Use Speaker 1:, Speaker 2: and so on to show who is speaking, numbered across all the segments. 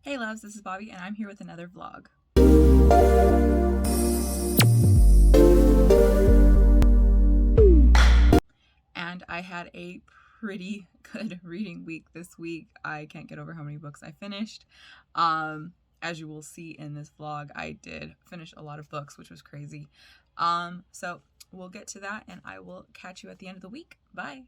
Speaker 1: Hey loves, this is Bobby and I'm here with another vlog. And I had a pretty good reading week this week. I can't get over how many books I finished. As you will see in this vlog, I did finish a lot of books, which was crazy. So we'll get to that and I will catch you at the end of the week. Bye.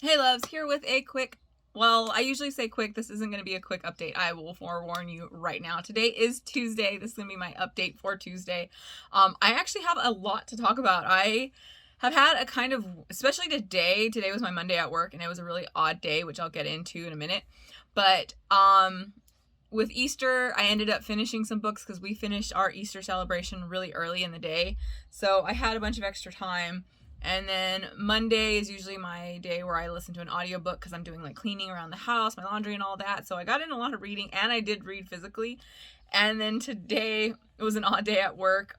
Speaker 1: Hey loves, here with a quick, well, I usually say quick, this isn't going to be a quick update. I will forewarn you right now. Today is Tuesday. This is going to be my update for Tuesday. I actually have a lot to talk about. I have had a kind of, especially today was my Monday at work and it was a really odd day, which I'll get into in a minute. But with Easter, I ended up finishing some books because we finished our Easter celebration really early in the day. So I had a bunch of extra time. And then Monday is usually my day where I listen to an audiobook because I'm doing like cleaning around the house, my laundry and all that. So I got in a lot of reading and I did read physically. And then today it was an odd day at work.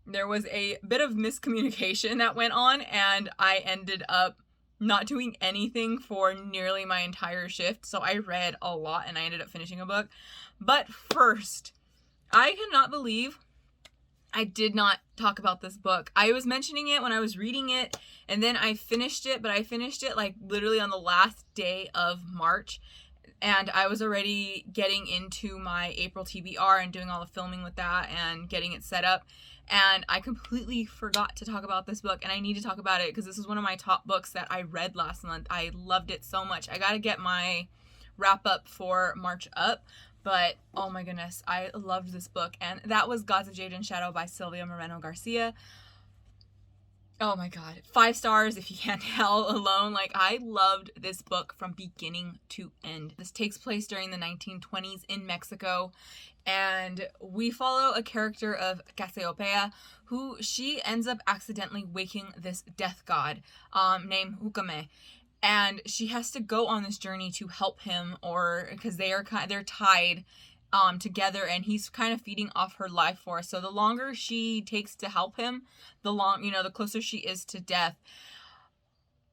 Speaker 1: There was a bit of miscommunication that went on and I ended up not doing anything for nearly my entire shift. So I read a lot and I ended up finishing a book. But first, I cannot believe I did not talk about this book. I was mentioning it when I was reading it, and then I finished it, but I finished it like literally on the last day of March, and I was already getting into my April TBR and doing all the filming with that and getting it set up, and I completely forgot to talk about this book, and I need to talk about it because this is one of my top books that I read last month. I loved it so much. I gotta get my wrap up for March up. But, oh my goodness, I loved this book. And that was Gods of Jade and Shadow by Sylvia Moreno Garcia. Oh my god. 5 stars if you can't tell alone. Like, I loved this book from beginning to end. This takes place during the 1920s in Mexico. And we follow a character of Cassiopeia, who she ends up accidentally waking this death god named Ukame. And she has to go on this journey to help him, or because they're tied together, and he's kind of feeding off her life force. So the longer she takes to help him, the closer she is to death.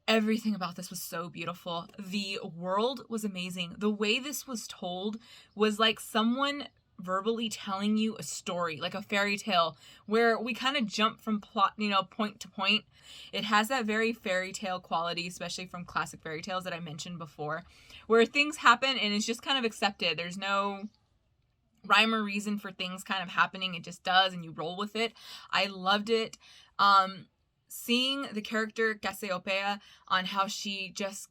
Speaker 1: Everything about this was so beautiful. The world was amazing. The way this was told was like someone verbally telling you a story, like a fairy tale, where we kind of jump from plot, point to point. It has that very fairy tale quality, especially from classic fairy tales that I mentioned before, where things happen and it's just kind of accepted. There's no rhyme or reason for things kind of happening. It just does, and you roll with it. I loved it. Seeing the character Cassiopeia on how she just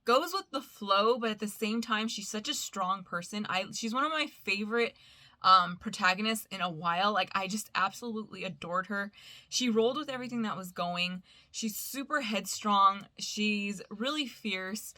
Speaker 1: goes with the flow, but at the same time she's such a strong person. She's one of my favorite protagonists in a while. Like, I just absolutely adored her. She rolled with everything that was going. She's super headstrong. She's really fierce,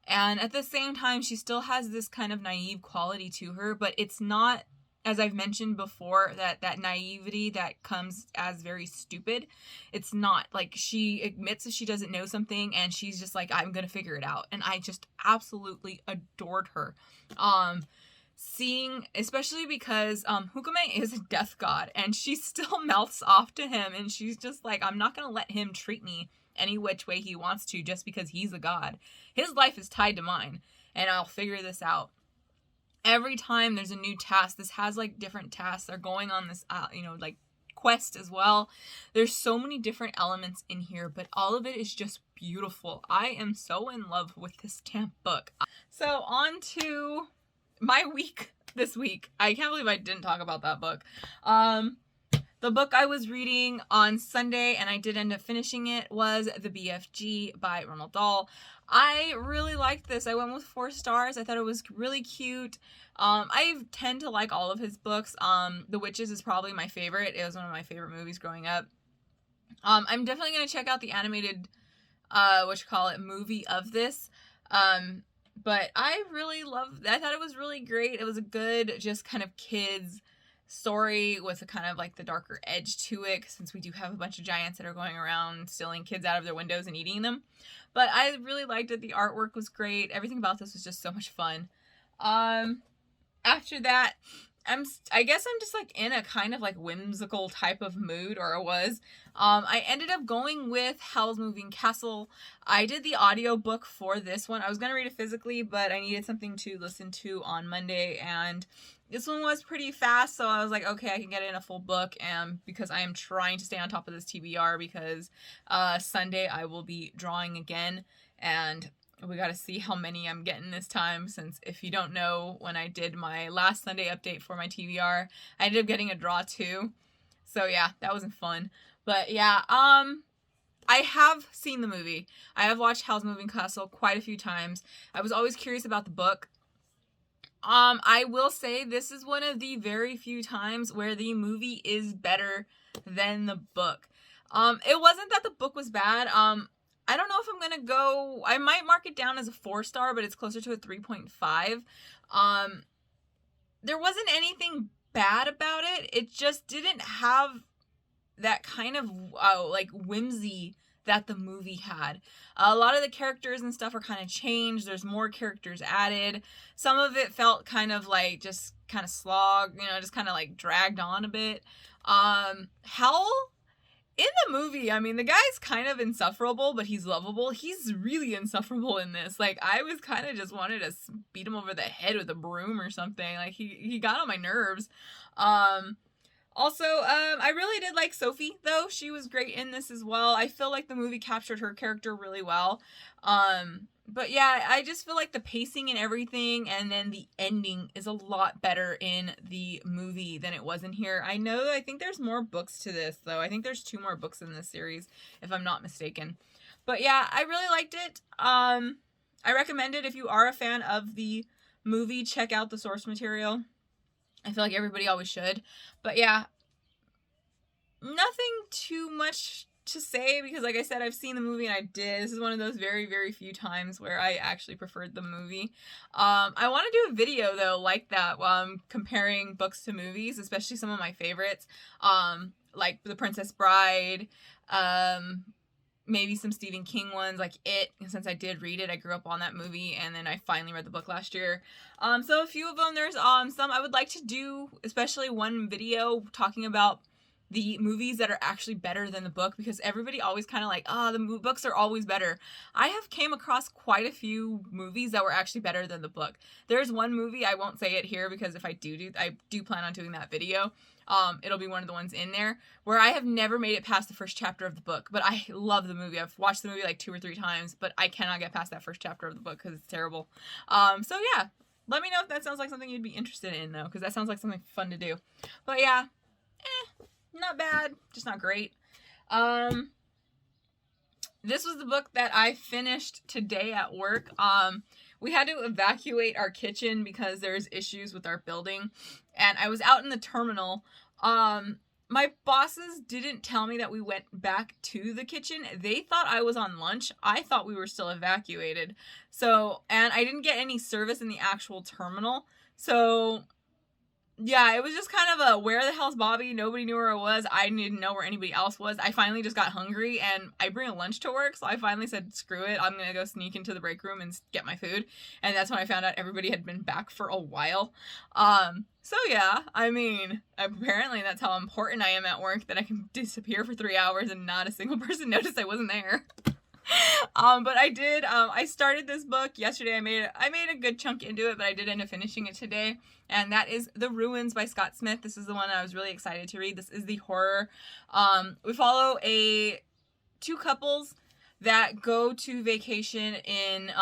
Speaker 1: and at the same time she still has this kind of naive quality to her, but it's not, as I've mentioned before, that naivety that comes as very stupid. It's not. Like, she admits that she doesn't know something and she's just like, I'm gonna figure it out. And I just absolutely adored her. Seeing, especially because Hukame is a death god and she still mouths off to him, and she's just like, I'm not gonna let him treat me any which way he wants to just because he's a god. His life is tied to mine and I'll figure this out. Every time there's a new task, this has like different tasks. They're going on this, like quest as well. There's so many different elements in here, but all of it is just beautiful. I am so in love with this damn book. So on to my week this week. I can't believe I didn't talk about that book. The book I was reading on Sunday, and I did end up finishing it, was The BFG by Roald Dahl. I really liked this. I went with 4 stars. I thought it was really cute. I tend to like all of his books. The Witches is probably my favorite. It was one of my favorite movies growing up. I'm definitely going to check out the animated, movie of this. But I really I thought it was really great. It was a good, just kind of kids story with a kind of like the darker edge to it, since we do have a bunch of giants that are going around stealing kids out of their windows and eating them. But I really liked it. The artwork was great. Everything about this was just so much fun. after that, I guess I'm just like in a kind of like whimsical type of mood, or I was. I ended up going with Howl's Moving Castle. I did the audiobook for this one. I was gonna read it physically, but I needed something to listen to on Monday, and this one was pretty fast, so I was like, okay, I can get it in a full book, and because I am trying to stay on top of this TBR, because Sunday I will be drawing again, and we got to see how many I'm getting this time, since if you don't know, when I did my last Sunday update for my TBR, I ended up getting a draw too. So yeah, that wasn't fun. But yeah, I have seen the movie. I have watched Howl's Moving Castle quite a few times. I was always curious about the book. I will say this is one of the very few times where the movie is better than the book. It wasn't that the book was bad. I don't know if I'm gonna go. I might mark it down as a 4-star, but it's closer to a 3.5. There wasn't anything bad about it. It just didn't have that kind of like whimsy that the movie had. A lot of the characters and stuff are kind of changed. There's more characters added. Some of it felt kind of like just kind of slog, just kind of like dragged on a bit. Howl in the movie, I mean, the guy's kind of insufferable, but he's lovable. He's really insufferable in this. Like, I was kind of just wanted to beat him over the head with a broom or something. Like, he got on my nerves. Also, I really did like Sophie, though. She was great in this as well. I feel like the movie captured her character really well. But yeah, I just feel like the pacing and everything, and then the ending is a lot better in the movie than it was in here. I think there's more books to this, though. I think there's 2 more books in this series, if I'm not mistaken. But yeah, I really liked it. I recommend it if you are a fan of the movie. Check out the source material. I feel like everybody always should. But yeah, nothing too much to say, because like I said, I've seen the movie and I did. This is one of those very, very few times where I actually preferred the movie. I want to do a video though like that, comparing books to movies, especially some of my favorites, like The Princess Bride, maybe some Stephen King ones like It, since I did read it. I grew up on that movie, and then I finally read the book last year. So a few of them. There's some I would like to do, especially one video talking about the movies that are actually better than the book, because everybody always kind of like, the books are always better. I have came across quite a few movies that were actually better than the book. There's one movie, I won't say it here because if I do plan on doing that video. It'll be one of the ones in there, where I have never made it past the first chapter of the book, but I love the movie. I've watched the movie like 2 or 3 times, but I cannot get past that first chapter of the book because it's terrible. So yeah, let me know if that sounds like something you'd be interested in, though, because that sounds like something fun to do. But yeah, not bad, just not great. This was the book that I finished today at work. We had to evacuate our kitchen because there's issues with our building, and I was out in the terminal. My bosses didn't tell me that we went back to the kitchen. They thought I was on lunch. I thought we were still evacuated. So, and I didn't get any service in the actual terminal. So yeah, it was just kind of a, where the hell's Bobby? Nobody knew where I was. I didn't know where anybody else was. I finally just got hungry, and I bring a lunch to work, so I finally said, screw it, I'm gonna go sneak into the break room and get my food. And that's when I found out everybody had been back for a while. So yeah, I mean, apparently that's how important I am at work, that I can disappear for 3 hours and not a single person noticed I wasn't there. But I did, I started this book yesterday. I made a good chunk into it, but I did end up finishing it today. And that is The Ruins by Scott Smith. This is the one I was really excited to read. This is the horror. We follow 2 couples that go to vacation in,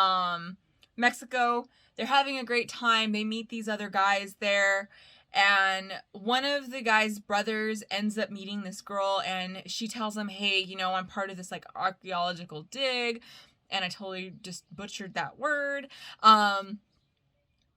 Speaker 1: Mexico. They're having a great time. They meet these other guys there. And one of the guy's brothers ends up meeting this girl, and she tells him, hey, I'm part of this like archaeological dig, and I totally just butchered that word.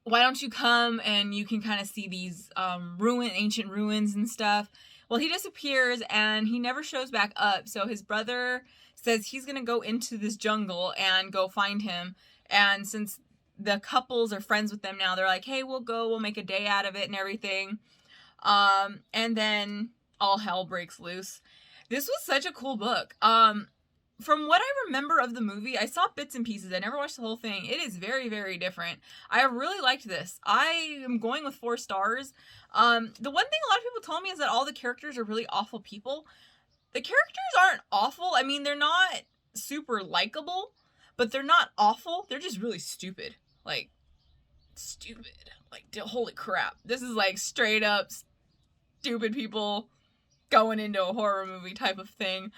Speaker 1: Why don't you come and you can kind of see these ancient ruins and stuff. Well, he disappears and he never shows back up. So his brother says he's gonna go into this jungle and go find him. And since the couples are friends with them now, they're like, hey, we'll make a day out of it and everything. And then all hell breaks loose. This was such a cool book. from what I remember of the movie, I saw bits and pieces. I never watched the whole thing. It is very, very different. I really liked this. I am going with 4 stars. The one thing a lot of people told me is that all the characters are really awful people. The characters aren't awful. I mean, they're not super likable, but they're not awful. They're just really stupid. Like, stupid. Like, holy crap. This is like straight up stupid people going into a horror movie type of thing.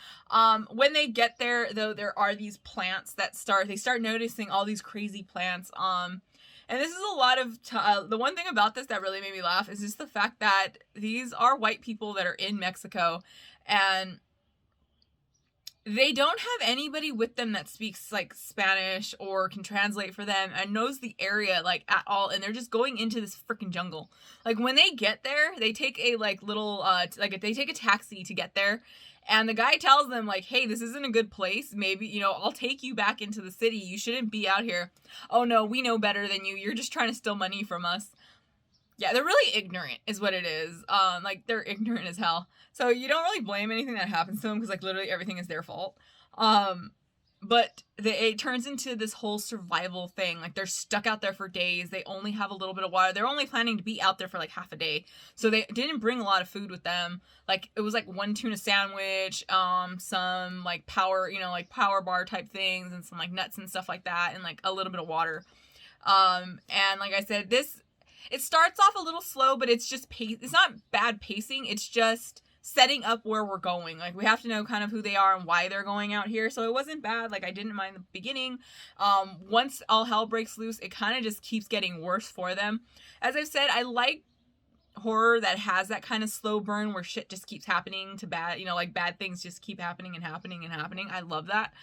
Speaker 1: When they get there, though, there are these plants that they start noticing all these crazy plants. And this is a lot of, the one thing about this that really made me laugh is just the fact that these are white people that are in Mexico, and they don't have anybody with them that speaks like Spanish or can translate for them and knows the area like at all, and they're just going into this freaking jungle. Like when they get there, they take a like little they take a taxi to get there, and the guy tells them like, hey, this isn't a good place, maybe, you know, I'll take you back into the city, you shouldn't be out here. Oh no, we know better than you, you're just trying to steal money from us. Yeah, they're really ignorant is what it is. Like, they're ignorant as hell. So you don't really blame anything that happens to them because, like, literally everything is their fault. But it turns into this whole survival thing. Like, they're stuck out there for days. They only have a little bit of water. They're only planning to be out there for, like, half a day. So they didn't bring a lot of food with them. Like, it was, like, 1 tuna sandwich, some, like, power bar type things, and some, like, nuts and stuff like that, and, like, a little bit of water. And like I said, it starts off a little slow, but it's just it's not bad pacing. It's just setting up where we're going. Like, we have to know kind of who they are and why they're going out here. So it wasn't bad. Like, I didn't mind the beginning. Once all hell breaks loose, it kind of just keeps getting worse for them. As I've said, I like horror that has that kind of slow burn where shit just keeps happening to bad, you know, like bad things just keep happening and happening and happening. I love that.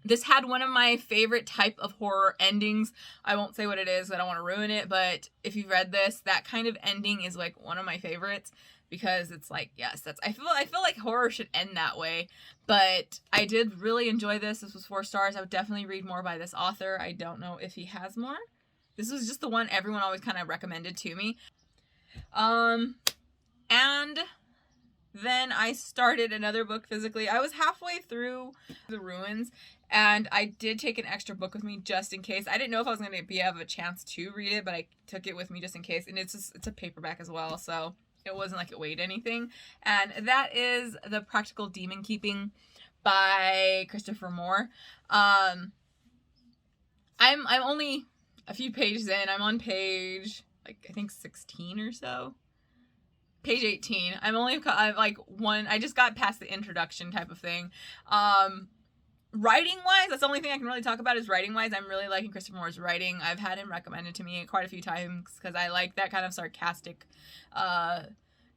Speaker 1: This had one of my favorite type of horror endings. I won't say what it is, I don't want to ruin it, but if you've read this, that kind of ending is like one of my favorites, because it's like, yes, I feel like horror should end that way. But I did really enjoy this. This was 4 stars. I would definitely read more by this author. I don't know if he has more. This was just the one everyone always kind of recommended to me. And then I started another book physically. I was halfway through The Ruins, and I did take an extra book with me just in case. I didn't know if I was going to have a chance to read it, but I took it with me just in case. And it's a paperback as well, so it wasn't like it weighed anything. And that is The Practical Demon Keeping by Christopher Moore. I'm only a few pages in. I'm on page, like, I think 16 or so. Page 18. I just got past the introduction type of thing. Writing wise, that's the only thing I can really talk about is writing wise. I'm really liking Christopher Moore's writing. I've had him recommended to me quite a few times because I like that kind of sarcastic,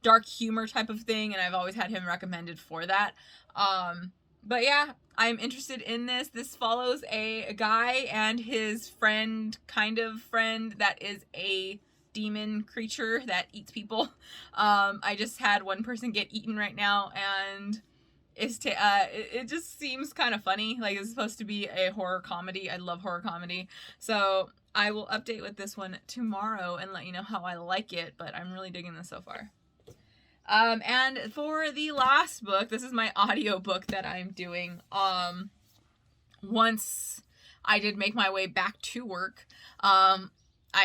Speaker 1: dark humor type of thing, and I've always had him recommended for that. But yeah, I'm interested in this. This follows a guy and his friend that is a demon creature that eats people. I just had one person get eaten right now, and it just seems kind of funny. Like, it's supposed to be a horror comedy. I love horror comedy. So I will update with this one tomorrow and let you know how I like it, but I'm really digging this so far. And for the last book, this is my audio book that I'm doing. Once I did make my way back to work, I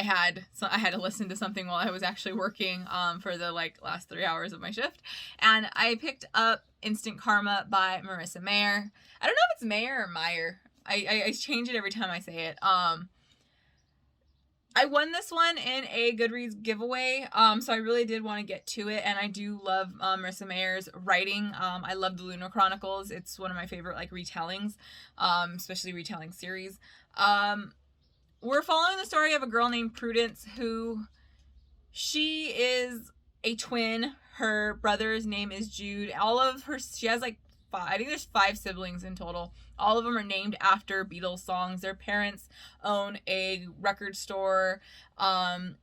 Speaker 1: had to listen to something while I was actually working for the last 3 hours of my shift, and I picked up Instant Karma by Marissa Mayer. I don't know if it's Mayer or Meyer. I change it every time I say it. I won this one in a Goodreads giveaway, so I really did want to get to it, and I do love Marissa Mayer's writing. I love the Lunar Chronicles. It's one of my favorite retellings, especially retelling series. We're following the story of a girl named Prudence she is a twin. Her brother's name is Jude. She has I think there's 5 siblings in total. All of them are named after Beatles songs. Their parents own a record store, and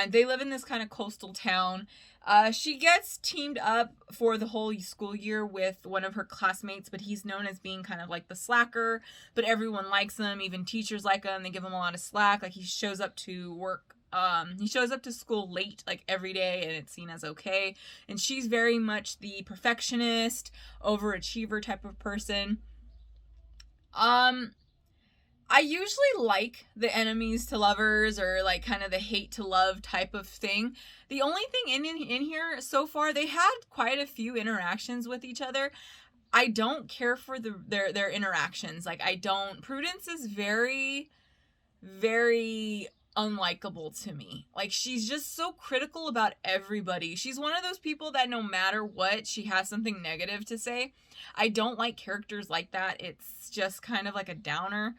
Speaker 1: they live in this kind of coastal town. She gets teamed up for the whole school year with one of her classmates, but he's known as being kind of like the slacker, but everyone likes him. Even teachers like him. They give him a lot of slack. Like, he shows up to work He shows up to school late like every day, and it's seen as okay. And she's very much the perfectionist, overachiever type of person. I usually like the enemies to lovers, or like kind of the hate to love type of thing. The only thing in here so far, they had quite a few interactions with each other. I don't care for their interactions. Like, I don't. Prudence is very, very unlikable to me. Like, she's just so critical about everybody. She's one of those people that no matter what, she has something negative to say. I don't like characters like that. It's just kind of like a downer.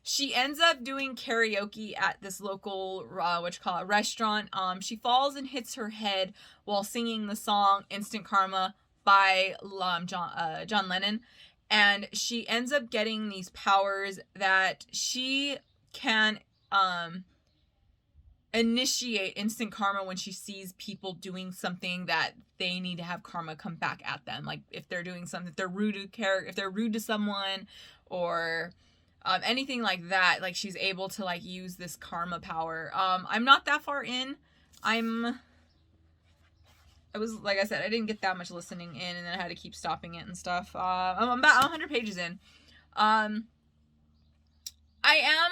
Speaker 1: She ends up doing karaoke at this local restaurant. She falls and hits her head while singing the song Instant Karma by John Lennon, and she ends up getting these powers that she can initiate instant karma when she sees people doing something that they need to have karma come back at them. Like, if they're doing something, if they're rude to someone, or anything like that, like, she's able to like use this karma power. I'm not that far in. I was, like I said, I didn't get that much listening in, and then I had to keep stopping it and stuff. I'm about 100 pages in. I am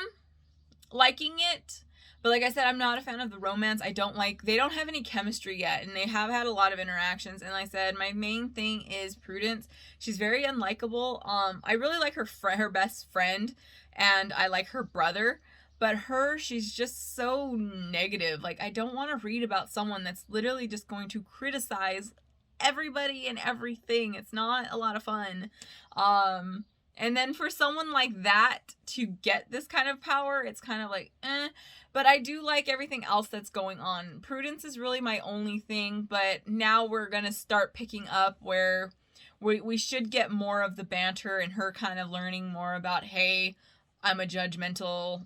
Speaker 1: liking it, but like I said, I'm not a fan of the romance. They don't have any chemistry yet, and they have had a lot of interactions. And like I said, my main thing is Prudence. She's very unlikable. I really like her best friend, and I like her brother. But she's just so negative. Like, I don't want to read about someone that's literally just going to criticize everybody and everything. It's not a lot of fun. And then for someone like that to get this kind of power, it's kind of like, eh. But I do like everything else that's going on. Prudence is really my only thing, but now we're going to start picking up where we should get more of the banter and her kind of learning more about, hey, I'm a judgmental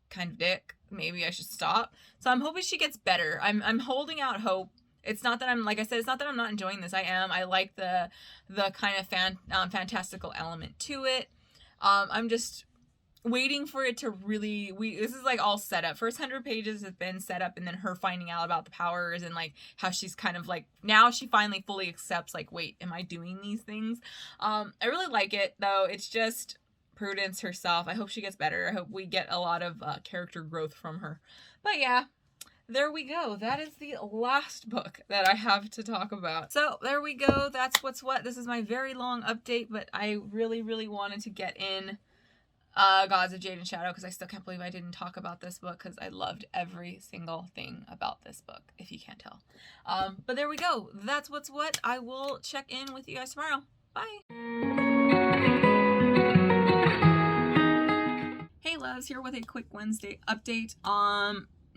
Speaker 1: kind of dick. Maybe I should stop. So I'm hoping she gets better. I'm holding out hope. It's not that I'm, like I said, it's not that I'm not enjoying this. I am. I like the kind of fantastical element to it. I'm just waiting for it to really, this is like all set up. First 100 pages have been set up, and then her finding out about the powers, and like how she's kind of like, now she finally fully accepts, like, wait, am I doing these things? I really like it, though. It's just Prudence herself. I hope she gets better. I hope we get a lot of character growth from her. But yeah, there we go. That is the last book that I have to talk about. So there we go. That's what's what. This is my very long update, but I really, really wanted to get in Gods of Jade and Shadow, because I still can't believe I didn't talk about this book, because I loved every single thing about this book, if you can't tell. But there we go. That's what's what. I will check in with you guys tomorrow. Bye. Hey loves, here with a quick Wednesday update.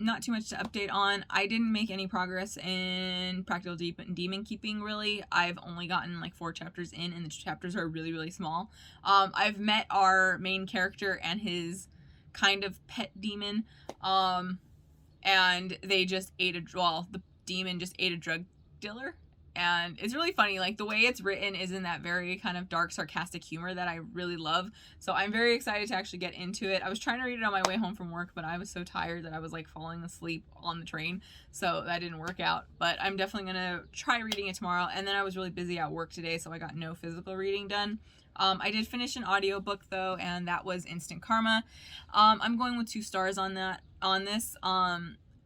Speaker 1: Not too much to update on. I didn't make any progress in Practical Demon Keeping, really. I've only gotten like 4 chapters in, and the chapters are really, really small. I've met our main character and his kind of pet demon, and they just ate the demon just ate a drug dealer. And it's really funny, like the way it's written is in that very kind of dark, sarcastic humor that I really love. So I'm very excited to actually get into it. I was trying to read it on my way home from work, but I was so tired that I was like falling asleep on the train. So that didn't work out. But I'm definitely going to try reading it tomorrow. And then I was really busy at work today, so I got no physical reading done. I did finish an audiobook though, and that was Instant Karma. I'm going with 2 stars on this.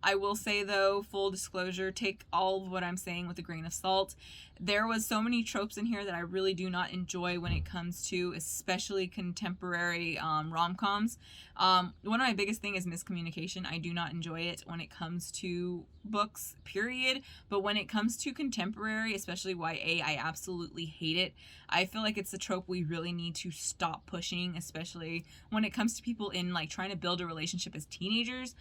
Speaker 1: I will say though, full disclosure, take all of what I'm saying with a grain of salt. There was so many tropes in here that I really do not enjoy when it comes to especially contemporary rom-coms. One of my biggest things is miscommunication. I do not enjoy it when it comes to books, period. But when it comes to contemporary, especially YA, I absolutely hate it. I feel like it's a trope we really need to stop pushing, especially when it comes to people in like trying to build a relationship as teenagers.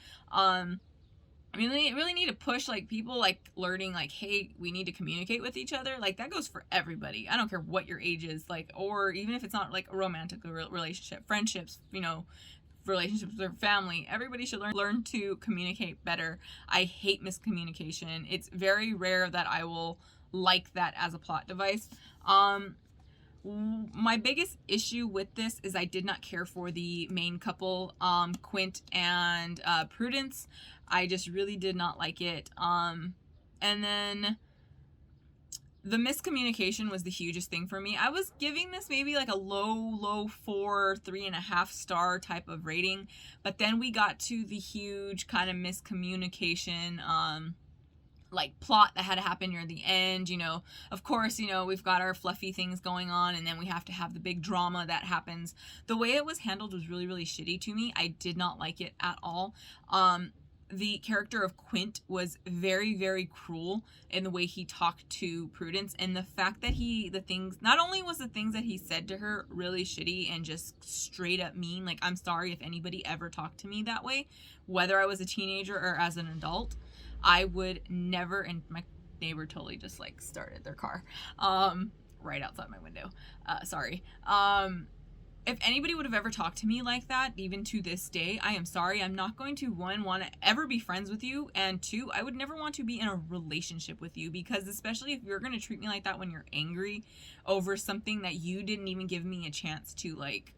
Speaker 1: I mean, we really need to push, like, people, like, learning, like, hey, we need to communicate with each other. Like, that goes for everybody. I don't care what your age is, like, or even if it's not, like, a romantic relationship, friendships, you know, relationships with their family. Everybody should learn to communicate better. I hate miscommunication. It's very rare that I will like that as a plot device. My biggest issue with this is I did not care for the main couple, Quint and Prudence. I just really did not like it. And then the miscommunication was the hugest thing for me. I was giving this maybe like a low 4, 3.5 star type of rating, but then we got to the huge kind of miscommunication, like plot that had to happen near the end. You know, of course, you know, we've got our fluffy things going on, and then we have to have the big drama that happens. The way it was handled was really, really shitty to me. I did not like it at all. The character of Quint was very, very cruel in the way he talked to Prudence, and the fact that not only was the things that he said to her really shitty and just straight up mean, like, I'm sorry if anybody ever talked to me that way, whether I was a teenager or as an adult, I would never. And my neighbor totally just like started their car right outside my window. Sorry. If anybody would have ever talked to me like that, even to this day, I am sorry. I'm not going to, one, want to ever be friends with you, and two, I would never want to be in a relationship with you, because especially if you're going to treat me like that when you're angry over something that you didn't even give me a chance to like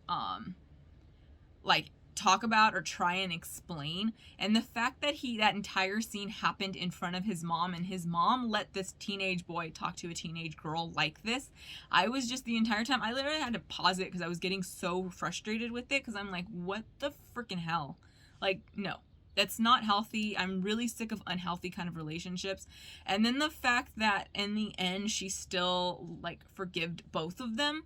Speaker 1: talk about or try and explain. And the fact that that entire scene happened in front of his mom, and his mom let this teenage boy talk to a teenage girl like this, I was just, the entire time, I literally had to pause it because I was getting so frustrated with it, because I'm like, what the freaking hell? Like, no, that's not healthy. I'm really sick of unhealthy kind of relationships. And then the fact that in the end she still like forgived both of them.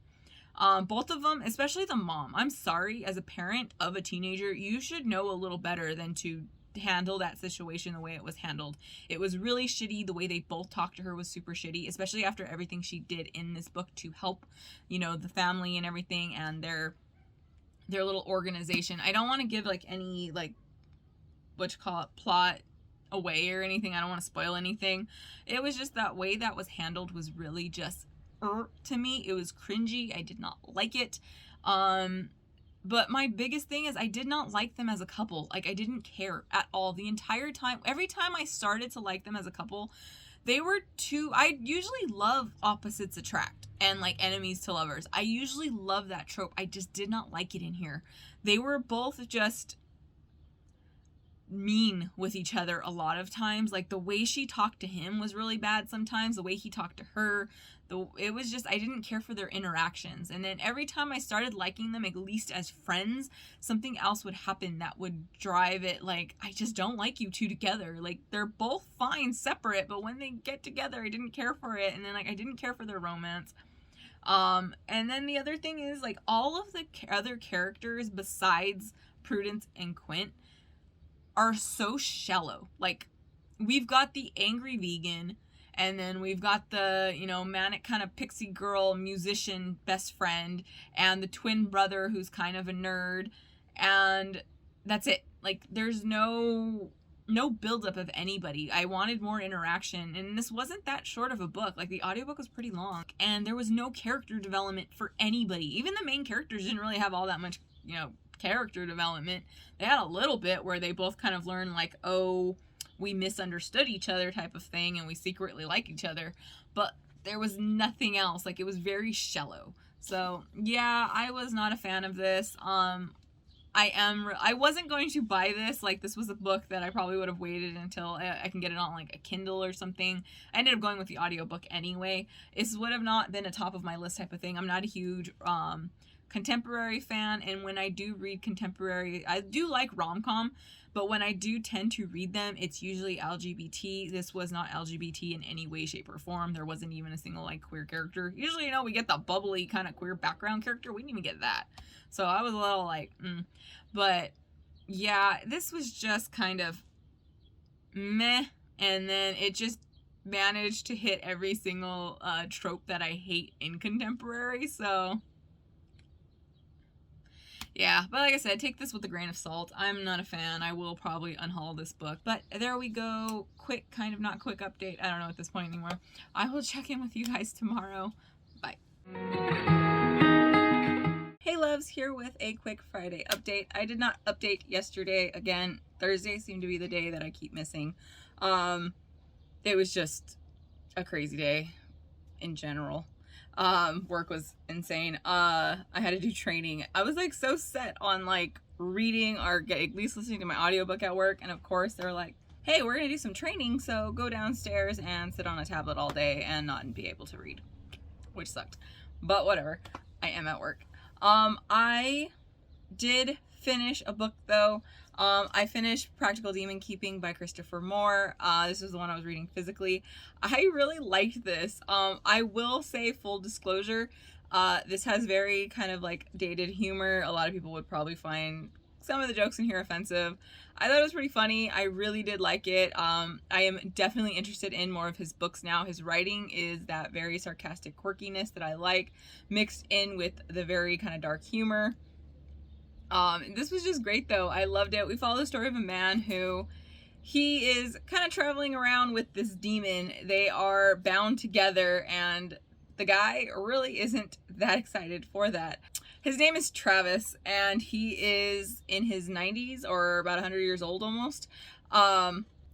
Speaker 1: Both of them, especially the mom. I'm sorry, as a parent of a teenager, you should know a little better than to handle that situation the way it was handled. It was really shitty. The way they both talked to her was super shitty, especially after everything she did in this book to help, you know, the family and everything, and their little organization. I don't want to give like any like plot away or anything. I don't want to spoil anything. It was just that way that was handled was really just to me. It was cringy. I did not like it. But my biggest thing is I did not like them as a couple. Like, I didn't care at all the entire time. Every time I started to like them as a couple, they were I usually love opposites attract and like enemies to lovers. I usually love that trope. I just did not like it in here. They were both just mean with each other a lot of times. Like, the way she talked to him was really bad sometimes. The way he talked to her, it was just, I didn't care for their interactions. And then every time I started liking them, at least as friends, something else would happen that would drive it. Like, I just don't like you two together. Like, they're both fine separate, but when they get together, I didn't care for it. And then like, I didn't care for their romance. And then the other thing is, like, all of the other characters besides Prudence and Quint are so shallow. Like, we've got the angry vegan, and then we've got the, you know, manic kind of pixie girl musician best friend, and the twin brother who's kind of a nerd, and that's it. Like, there's no buildup of anybody. I wanted more interaction, and this wasn't that short of a book. Like, the audiobook was pretty long, and there was no character development for anybody. Even the main characters didn't really have all that much, you know, character development. They had a little bit where they both kind of learned, like, oh, we misunderstood each other type of thing, and we secretly like each other, but there was nothing else. Like, it was very shallow. Yeah, I was not a fan of this. I wasn't going to buy this. Like, this was a book that I probably would have waited until I can get it on like a Kindle or something. I ended up going with the audiobook anyway. This would have not been a top of my list type of thing. I'm not a huge contemporary fan, and when I do read contemporary, I do like rom-com, but when I do tend to read them, it's usually LGBT. This was not LGBT in any way, shape, or form. There wasn't even a single like queer character. Usually, you know, we get the bubbly kind of queer background character. We didn't even get that. So I was a little like, But yeah, this was just kind of meh, and then it just managed to hit every single trope that I hate in contemporary. So yeah, but like I said, take this with a grain of salt. I'm not a fan. I will probably unhaul this book. But there we go. Quick, kind of not quick update. I don't know at this point anymore. I will check in with you guys tomorrow. Bye. Hey loves, here with a quick Friday update. I did not update yesterday. Again, Thursday seemed to be the day that I keep missing. It was just a crazy day in general. Work was insane. I had to do training. I was like so set on like reading or at least listening to my audiobook at work, and of course they're like, hey, we're gonna do some training, so go downstairs and sit on a tablet all day and not be able to read, which sucked, but whatever. I am at work. I did finish a book though. I finished Practical Demon Keeping by Christopher Moore. This was the one I was reading physically. I really liked this. I will say, full disclosure, this has very kind of like dated humor. A lot of people would probably find some of the jokes in here offensive. I thought it was pretty funny. I really did like it. I am definitely interested in more of his books now. His writing is that very sarcastic quirkiness that I like, mixed in with the very kind of dark humor. This was just great though. I loved it. We follow the story of a man who he is kind of traveling around with this demon. They are bound together, and the guy really isn't that excited for that. His name is Travis, and he is in his 90s or about 100 years old almost.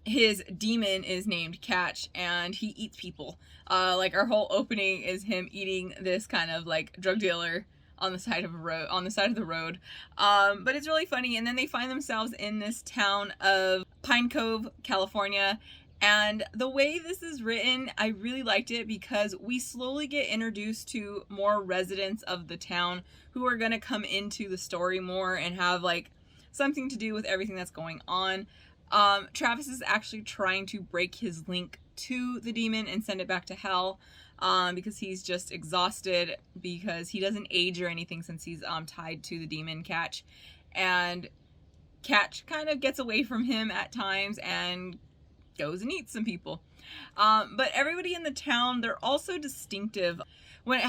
Speaker 1: His demon is named Catch, and he eats people. Like our whole opening is him eating this kind of like drug dealer on the side of the road. But it's really funny. And then they find themselves in this town of Pine Cove, California. And the way this is written, I really liked it because we slowly get introduced to more residents of the town who are going to come into the story more and have like something to do with everything that's going on. Travis is actually trying to break his link to the demon and send it back to hell. Because he's just exhausted because he doesn't age or anything since he's tied to the demon Catch, and Catch kind of gets away from him at times and goes and eats some people. But everybody in the town, they're also distinctive. When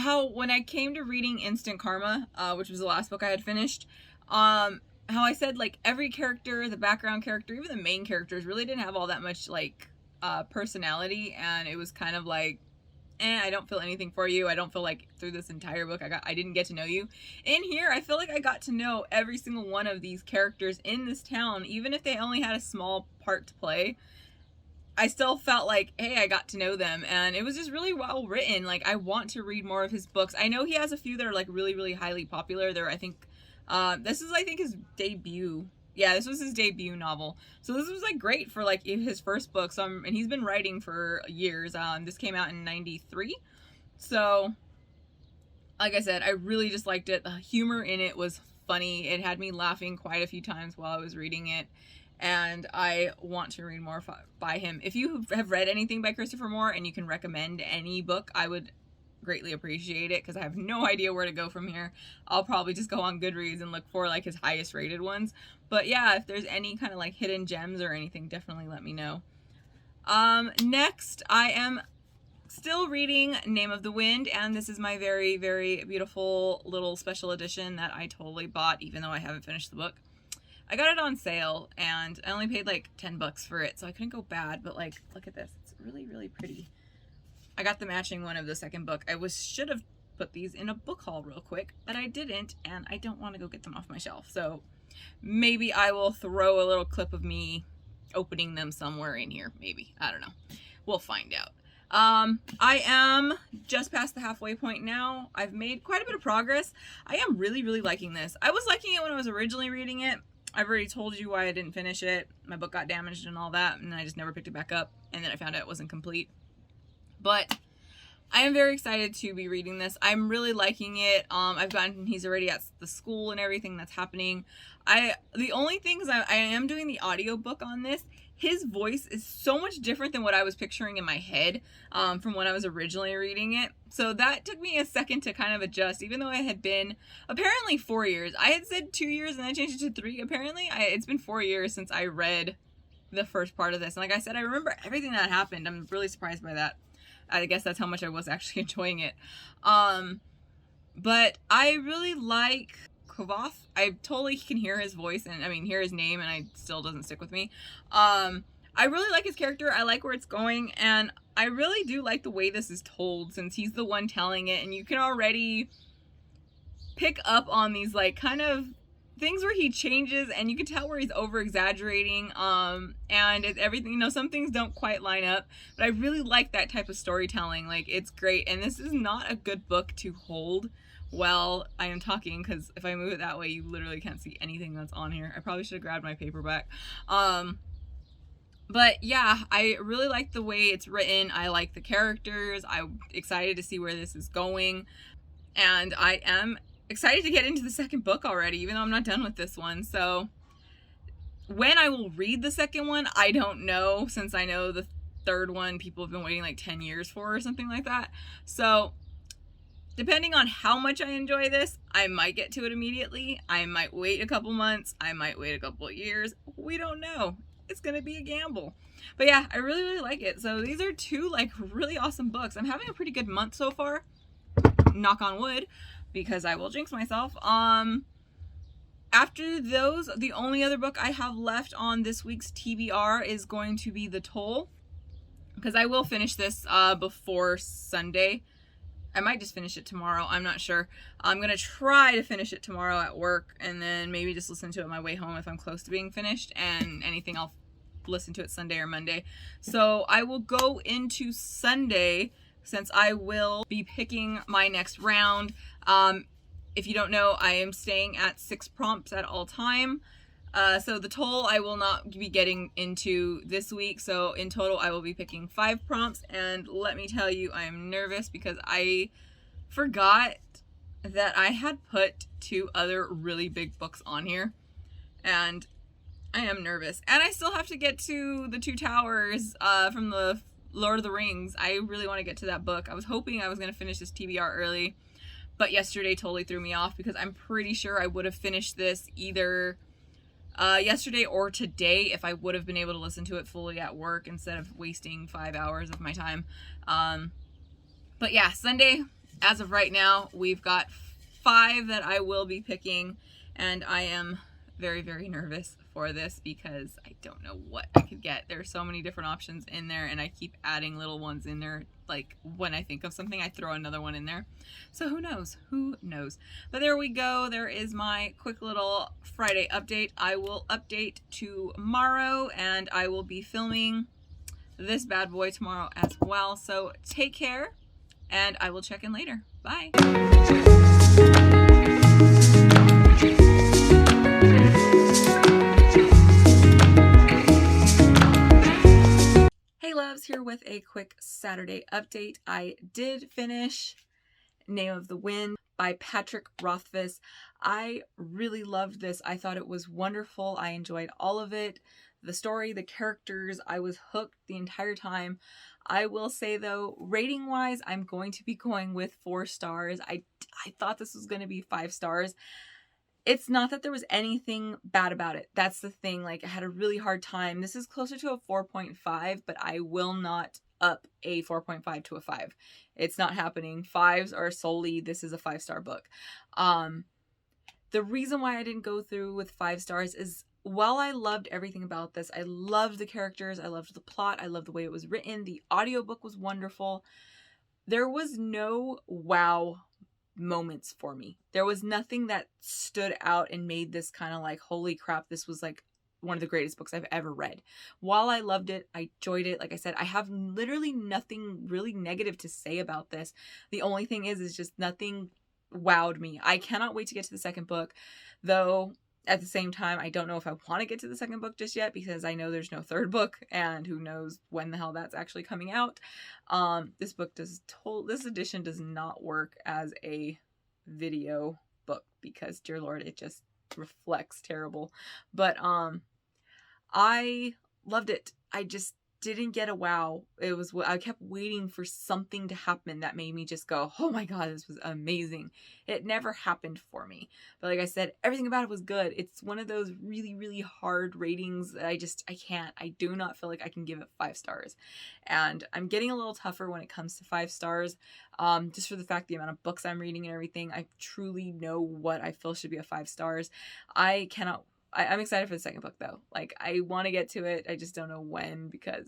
Speaker 1: I came to reading Instant Karma, which was the last book I had finished, how I said like every character, the background character, even the main characters really didn't have all that much like personality, and it was kind of like, I don't feel anything for you. I don't feel like through this entire book I didn't get to know you. In here, I feel like I got to know every single one of these characters in this town, even if they only had a small part to play. I still felt like, hey, I got to know them, and it was just really well written. Like, I want to read more of his books. I know he has a few that are like really, really highly popular. I think this is his debut. Yeah, this was his debut novel. So this was like great for like his first book. And he's been writing for years. This came out in 93. So like I said, I really just liked it. The humor in it was funny. It had me laughing quite a few times while I was reading it. And I want to read more by him. If you have read anything by Christopher Moore and you can recommend any book, I would greatly appreciate it, because I have no idea where to go from here. I'll probably just go on Goodreads and look for like his highest rated ones. But yeah, if there's any kind of like hidden gems or anything, definitely let me know. Next, I am still reading Name of the Wind, and this is my very, very beautiful little special edition that I totally bought, even though I haven't finished the book. I got it on sale, and I only paid like $10 for it, so I couldn't go bad. But like, look at this. It's really, really pretty. I got the matching one of the second book. Should have put these in a book haul real quick, but I didn't, and I don't want to go get them off my shelf. So maybe I will throw a little clip of me opening them somewhere in here. Maybe. I don't know. We'll find out. I am just past the halfway point now. I've made quite a bit of progress. I am really, really liking this. I was liking it when I was originally reading it. I've already told you why I didn't finish it. My book got damaged and all that, and I just never picked it back up, and then I found out it wasn't complete. But I am very excited to be reading this. I'm really liking it. He's already at the school and everything that's happening. The only thing is I am doing the audiobook on this. His voice is so much different than what I was picturing in my head from when I was originally reading it. So that took me a second to kind of adjust, even though it had been apparently 4 years. I had said 2 years and I changed it to 3. Apparently, it's been 4 years since I read the first part of this. And like I said, I remember everything that happened. I'm really surprised by that. I guess that's how much I was actually enjoying it. But I really like Kovath. I totally can hear his voice and hear his name, and it still doesn't stick with me. I really like his character. I like where it's going, and I really do like the way this is told, since he's the one telling it, and you can already pick up on these like kind of things where he changes and you can tell where he's over exaggerating, and it's everything, you know, some things don't quite line up, but I really like that type of storytelling. Like, it's great, and this is not a good book to hold while I am talking, because if I move it that way you literally can't see anything that's on here. I probably should have grabbed my paperback. But yeah, I really like the way it's written. I like the characters. I'm excited to see where this is going, and I am excited to get into the second book already, even though I'm not done with this one. So when I will read the second one, I don't know, since I know the third one people have been waiting like 10 years for or something like that. So depending on how much I enjoy this, I might get to it immediately. I might wait a couple months. I might wait a couple of years. We don't know. It's gonna be a gamble. But yeah, I really, really like it. So these are two like really awesome books. I'm having a pretty good month so far. Knock on wood, because I will jinx myself. After those, the only other book I have left on this week's TBR is going to be The Toll, because I will finish this before Sunday. I might just finish it tomorrow. I'm not sure. I'm going to try to finish it tomorrow at work, and then maybe just listen to it on my way home if I'm close to being finished, and anything I'll listen to it Sunday or Monday. So I will go into Sunday, since I will be picking my next round. If you don't know, I am staying at 6 prompts at all time. So The Toll I will not be getting into this week. So in total, I will be picking 5 prompts. And let me tell you, I am nervous because I forgot that I had put 2 other really big books on here. And I am nervous. And I still have to get to The Two Towers from the Lord of the Rings. I really want to get to that book. I was hoping I was going to finish this TBR early, but yesterday totally threw me off, because I'm pretty sure I would have finished this either yesterday or today if I would have been able to listen to it fully at work instead of wasting 5 hours of my time. But yeah, Sunday, as of right now, we've got 5 that I will be picking, and I am very, very nervous for this because I don't know what I could get. There's so many different options in there, and I keep adding little ones in there. Like, when I think of something, I throw another one in there. So who knows? Who knows? But there we go. There is my quick little Friday update. I will update tomorrow, and I will be filming this bad boy tomorrow as well. So take care, and I will check in later. Bye. Hey loves, here with a quick Saturday update. I did finish Name of the Wind by Patrick Rothfuss. I really loved this. I thought it was wonderful. I enjoyed all of it. The story, the characters, I was hooked the entire time. I will say though, rating wise, I'm going to be going with 4 stars. I thought this was going to be 5 stars. It's not that there was anything bad about it. That's the thing. Like, I had a really hard time. This is closer to a 4.5, but I will not up a 4.5 to a 5. It's not happening. 5s are solely, this is a 5-star book. The reason why I didn't go through with 5 stars is, while I loved everything about this, I loved the characters, I loved the plot, I loved the way it was written, the audiobook was wonderful, there was no wow moments for me. There was nothing that stood out and made this kind of like, holy crap, this was like one of the greatest books I've ever read. While I loved it, I enjoyed it, like I said, I have literally nothing really negative to say about this. The only thing is just nothing wowed me. I cannot wait to get to the second book, though at the same time, I don't know if I want to get to the second book just yet, because I know there's no third book, and who knows when the hell that's actually coming out. This edition does not work as a video book, because dear Lord, it just reflects terrible. But I loved it. I just didn't get a wow. I kept waiting for something to happen that made me just go, oh my god, this was amazing. It never happened for me. But like I said, everything about it was good. It's one of those really, really hard ratings that I do not feel like I can give it 5 stars. And I'm getting a little tougher when it comes to 5 stars, just for the fact the amount of books I'm reading and everything. I truly know what I feel should be a 5 stars. I'm excited for the second book though. Like, I want to get to it. I just don't know when, because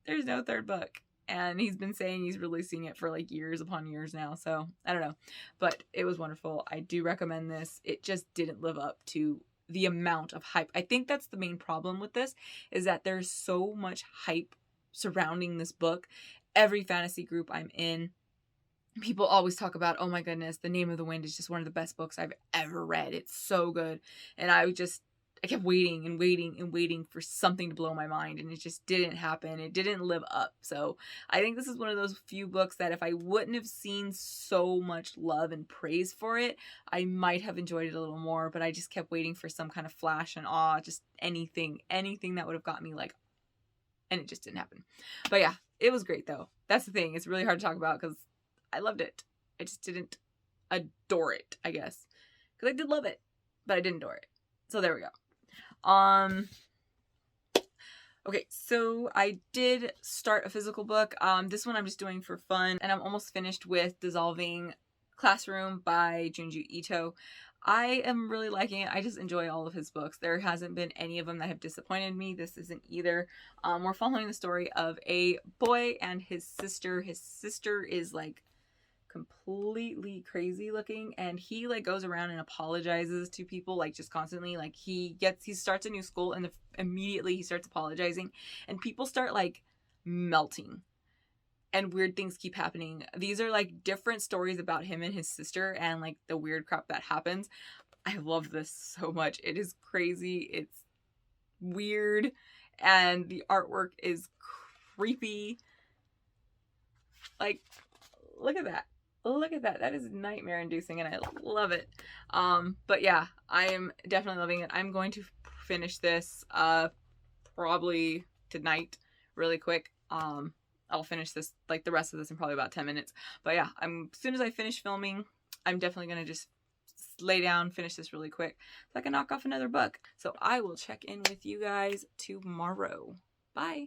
Speaker 1: there's no third book. and he's been saying he's releasing it for like years upon years now, so I don't know, but it was wonderful. I do recommend this. It just didn't live up to the amount of hype. I think that's the main problem with this, is that there's so much hype surrounding this book. Every fantasy group I'm in, people always talk about, oh my goodness, The Name of the Wind is just one of the best books I've ever read. It's so good. And I kept waiting and waiting and waiting for something to blow my mind, and it just didn't happen. It didn't live up. So I think this is one of those few books that if I wouldn't have seen so much love and praise for it, I might have enjoyed it a little more, but I just kept waiting for some kind of flash and awe, just anything that would have got me like, and it just didn't happen. But yeah, it was great though. That's the thing. It's really hard to talk about because I loved it. I just didn't adore it, I guess. Because I did love it, but I didn't adore it. So there we go. Okay, so I did start a physical book. This one I'm just doing for fun, and I'm almost finished with Dissolving Classroom by Junji Ito. I am really liking it. I just enjoy all of his books. There hasn't been any of them that have disappointed me. This isn't either. We're following the story of a boy and his sister. His sister is like completely crazy looking, and he like goes around and apologizes to people like just constantly. Like he starts a new school, and immediately he starts apologizing, and people start like melting, and weird things keep happening. These are like different stories about him and his sister and like the weird crap that happens. I love this so much. It is crazy. It's weird, and the artwork is creepy. Like, look at that. Look at that. That is nightmare inducing, and I love it. But yeah, I am definitely loving it. I'm going to finish this probably tonight really quick. I'll finish this, like the rest of this, in probably about 10 minutes. But yeah, as soon as I finish filming, I'm definitely going to just lay down, finish this really quick so I can knock off another book. So I will check in with you guys tomorrow. Bye.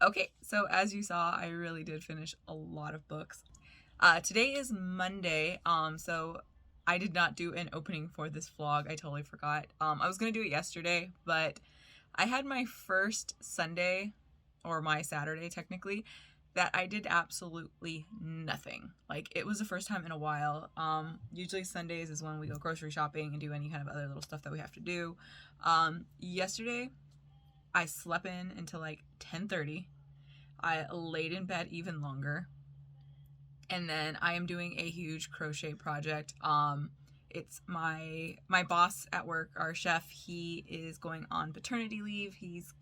Speaker 1: Okay, so as you saw, I really did finish a lot of books. Today is Monday, so I did not do an opening for this vlog. I totally forgot. I was gonna do it yesterday, but I had my first Sunday, or my Saturday technically, that I did absolutely nothing. Like, it was the first time in a while. Usually Sundays is when we go grocery shopping and do any kind of other little stuff that we have to do. Yesterday, I slept in until like 10:30. I laid in bed even longer, and then I am doing a huge crochet project. It's my boss at work, our chef. He is going on paternity leave. He's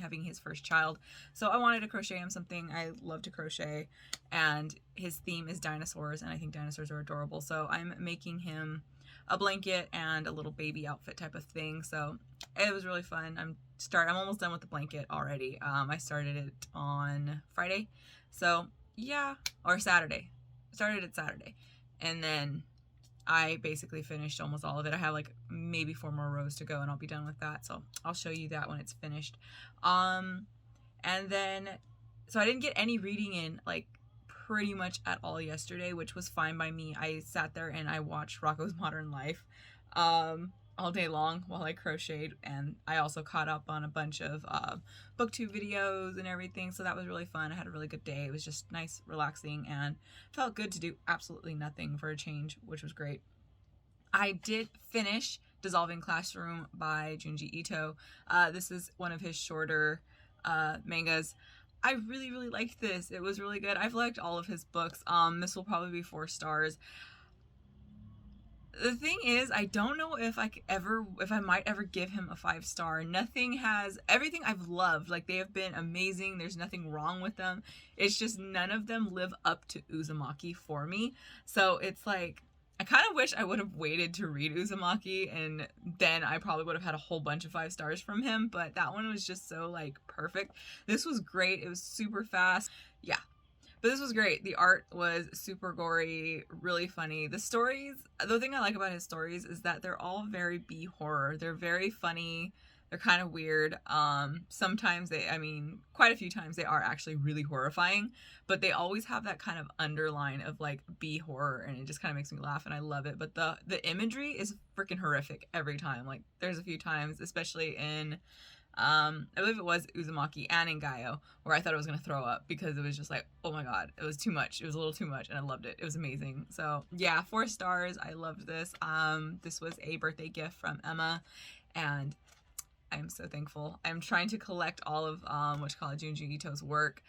Speaker 1: having his first child, so I wanted to crochet him something. I love to crochet, and his theme is dinosaurs, and I think dinosaurs are adorable, so I'm making him a blanket and a little baby outfit type of thing. So it was really fun. I'm almost done with the blanket already. I started it on Friday, so yeah, or Saturday. Started it Saturday, and then I basically finished almost all of it. I have like maybe 4 more rows to go, and I'll be done with that. So I'll show you that when it's finished. And then, so I didn't get any reading in like pretty much at all yesterday, which was fine by me. I sat there and I watched Rocko's Modern Life all day long while I crocheted, and I also caught up on a bunch of booktube videos and everything, so that was really fun. I had a really good day. It was just nice, relaxing, and felt good to do absolutely nothing for a change, which was great. I did finish Dissolving Classroom by Junji Ito. This is one of his shorter mangas. I really, really liked this. It was really good. I've liked all of his books. This will probably be 4 stars. The thing is, I don't know if I might ever give him a 5-star. Everything I've loved, like, they have been amazing. There's nothing wrong with them. It's just none of them live up to Uzumaki for me. So it's like, I kind of wish I would have waited to read Uzumaki, and then I probably would have had a whole bunch of 5 stars from him, but that one was just so, like, perfect. This was great. It was super fast. Yeah. But this was great. The art was super gory, really funny. The stories, the thing I like about his stories is that they're all very B horror. They're very funny. They're kind of weird. Sometimes quite a few times they are actually really horrifying, but they always have that kind of underline of like B horror, and it just kind of makes me laugh, and I love it. But the imagery is freaking horrific every time. Like there's a few times, especially in I believe it was Uzumaki and in Gaio, where I thought I was going to throw up because it was just like, oh my god, it was too much. It was a little too much, and I loved it. It was amazing. So yeah, 4 stars. I loved this. This was a birthday gift from Emma, and I'm so thankful. I'm trying to collect all of Junji Ito's work,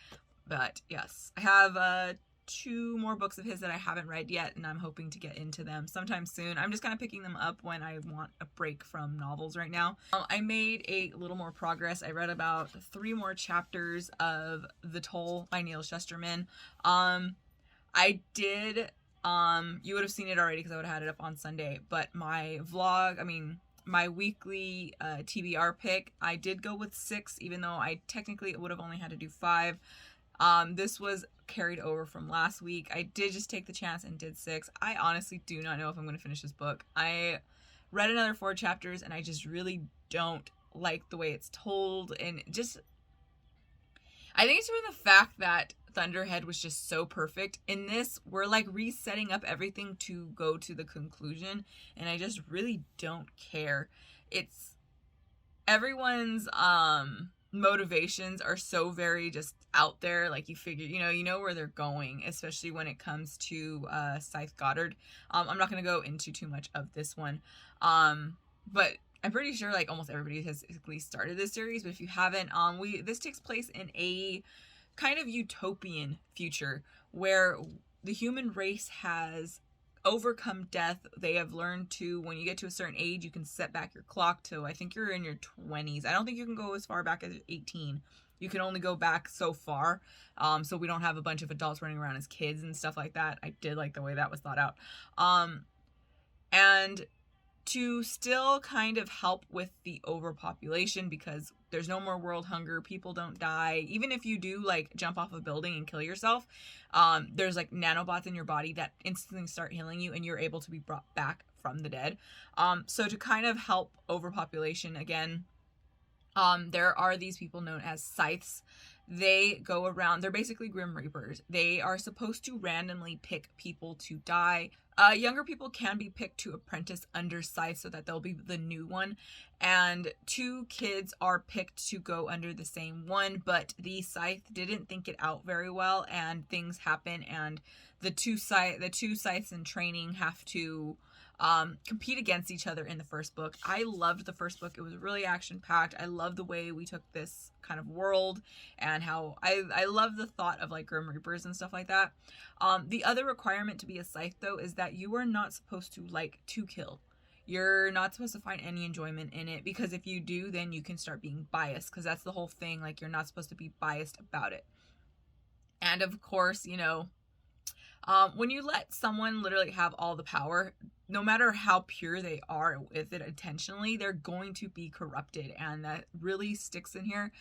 Speaker 1: but yes, I have 2 more books of his that I haven't read yet, and I'm hoping to get into them sometime soon. I'm just kind of picking them up when I want a break from novels right now. I made a little more progress. I read about 3 more chapters of The Toll by Neil Shusterman. I did, you would have seen it already because I would have had it up on Sunday, but my vlog, my weekly TBR pick, I did go with 6, even though I technically would have only had to do 5. This was carried over from last week. I did just take the chance and did 6. I honestly do not know if I'm going to finish this book. I read another 4 chapters and I just really don't like the way it's told, and just I think it's from the fact that Thunderhead was just so perfect. In this, we're like resetting up everything to go to the conclusion, and I just really don't care. It's everyone's motivations are so very just out there. Like you figure, you know where they're going, especially when it comes to Scythe Goddard. I'm not going to go into too much of this one, but I'm pretty sure like almost everybody has at least started this series. But if you haven't, this takes place in a kind of utopian future where the human race has overcome death. They have learned to, when you get to a certain age, you can set back your clock to, I think you're in your 20s. I don't think you can go as far back as 18. You can only go back so far. So we don't have a bunch of adults running around as kids and stuff like that. I did like the way that was thought out. And to still kind of help with the overpopulation, because there's no more world hunger, people don't die. Even if you do like jump off a building and kill yourself, there's like nanobots in your body that instantly start healing you, and you're able to be brought back from the dead. So to kind of help overpopulation again, there are these people known as scythes. They go around, they're basically Grim Reapers. They are supposed to randomly pick people to die. Younger people can be picked to apprentice under Scythe so that they'll be the new one. And 2 kids are picked to go under the same one, but the Scythe didn't think it out very well, and things happen, and the two Scythes in training have to compete against each other in the first book. I loved the first book. It was really action-packed. I love the way we took this kind of world, and how I love the thought of like Grim Reapers and stuff like that. The other requirement to be a Scythe though is that you are not supposed to like to kill. You're not supposed to find any enjoyment in it, because if you do, then you can start being biased, because that's the whole thing. Like, you're not supposed to be biased about it. And of course, when you let someone literally have all the power, no matter how pure they are with it intentionally, they're going to be corrupted, and that really sticks in here.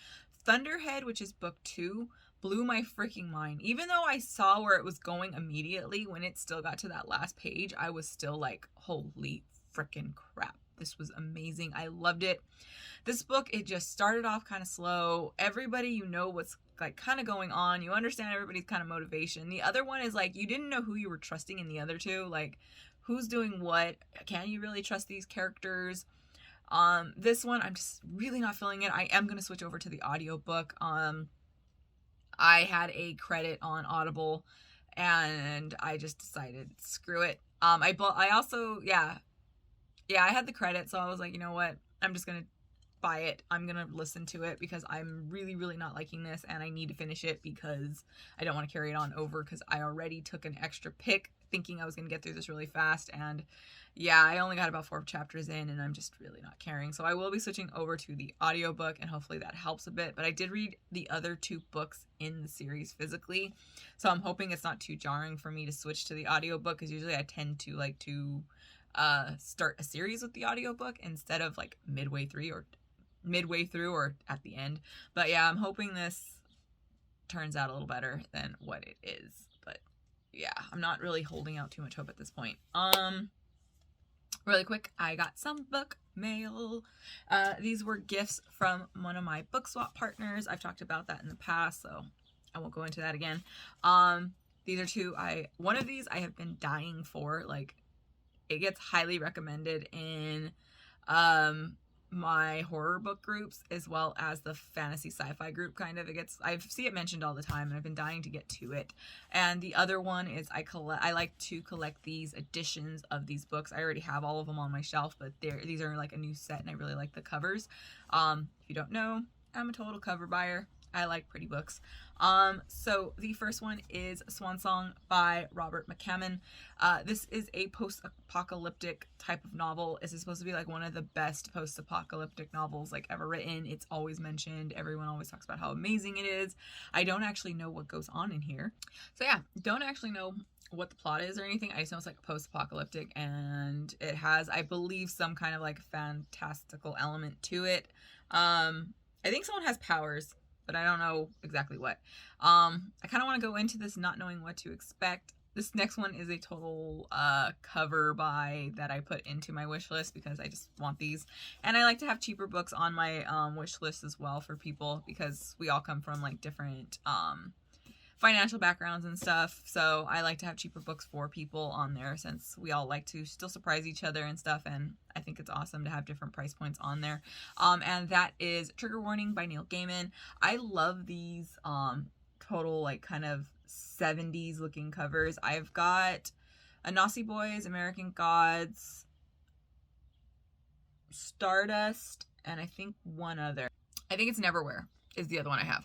Speaker 1: Thunderhead, which is book 2, blew my freaking mind. Even though I saw where it was going immediately, when it still got to that last page, I was still like, holy freaking crap. This was amazing. I loved it. This book, it just started off kind of slow. Everybody, what's like kind of going on. You understand everybody's kind of motivation. The other one is like, you didn't know who you were trusting in the other 2. Like, who's doing what? Can you really trust these characters? This one, I'm just really not feeling it. I am going to switch over to the audiobook. I had a credit on Audible, and I just decided, screw it. I had the credit, so I was like, you know what? I'm just going to buy it. I'm going to listen to it, because I'm really, really not liking this, and I need to finish it because I don't want to carry it on over, because I already took an extra pick thinking I was going to get through this really fast, and yeah, I only got about 4 chapters in, and I'm just really not caring. So I will be switching over to the audiobook, and hopefully that helps a bit. But I did read the other 2 books in the series physically, so I'm hoping it's not too jarring for me to switch to the audiobook, because usually I tend to like to start a series with the audiobook instead of like midway through or at the end. But yeah, I'm hoping this turns out a little better than what it is. But yeah, I'm not really holding out too much hope at this point. Really quick, I got some book mail. These were gifts from one of my book swap partners. I've talked about that in the past, so I won't go into that again. These are two. One of these I have been dying for. Like, it gets highly recommended in my horror book groups as well as the fantasy sci-fi group. Kind of, I see it mentioned all the time, and I've been dying to get to it. And the other one is I like to collect these editions of these books. I already have all of them on my shelf, but these are like a new set, and I really like the covers. If you don't know, I'm a total cover buyer. I like pretty books. So the first one is Swan Song by Robert McCammon. This is a post-apocalyptic type of novel. This is supposed to be like one of the best post-apocalyptic novels like ever written. It's always mentioned. Everyone always talks about how amazing it is. I don't actually know what goes on in here. So yeah, don't actually know what the plot is or anything. I just know it's like post-apocalyptic, and it has, I believe, some kind of like fantastical element to it. I think someone has powers, but I don't know exactly what. I kind of want to go into this not knowing what to expect. This next one is a total cover buy that I put into my wish list because I just want these. And I like to have cheaper books on my wish list as well for people, because we all come from like different financial backgrounds and stuff. So I like to have cheaper books for people on there, since we all like to still surprise each other and stuff. And I think it's awesome to have different price points on there. And that is Trigger Warning by Neil Gaiman. I love these total like kind of 70s looking covers. I've got Anansi Boys, American Gods, Stardust, and I think one other. I think it's Neverwhere is the other one I have.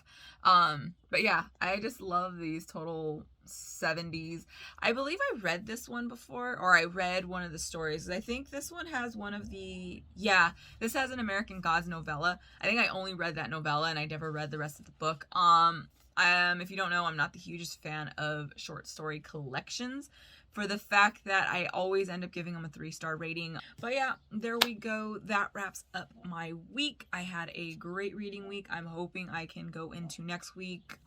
Speaker 1: But yeah, I just love these total 70s. I believe I read this one before, or I read one of the stories. I think this one has one of the, yeah, this has an American Gods novella. I think I only read that novella, and I never read the rest of the book. If you don't know, I'm not the hugest fan of short story collections, for the fact that I always end up giving them a 3-star rating. But yeah, there we go. That wraps up my week. I had a great reading week. I'm hoping I can go into next week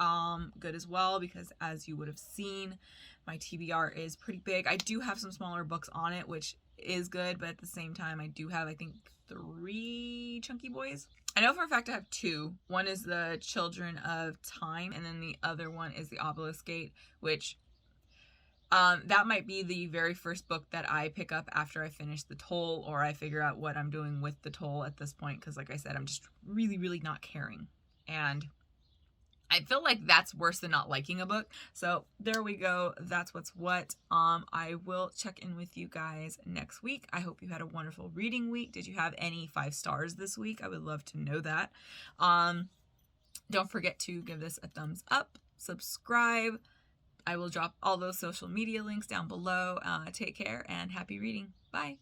Speaker 1: good as well, because as you would have seen, my TBR is pretty big. I do have some smaller books on it, which is good, but at the same time, I do have, I think, 3 chunky boys. I know for a fact I have 2. One is the Children of Time, and then the other one is the Obelisk Gate, which that might be the very first book that I pick up after I finish the Toll, or I figure out what I'm doing with the Toll at this point, because like I said, I'm just really, really not caring. And I feel like that's worse than not liking a book. So there we go. That's what's what. I will check in with you guys next week. I hope you had a wonderful reading week. Did you have any 5 stars this week? I would love to know that. Don't forget to give this a thumbs up, subscribe. I will drop all those social media links down below. Take care and happy reading. Bye.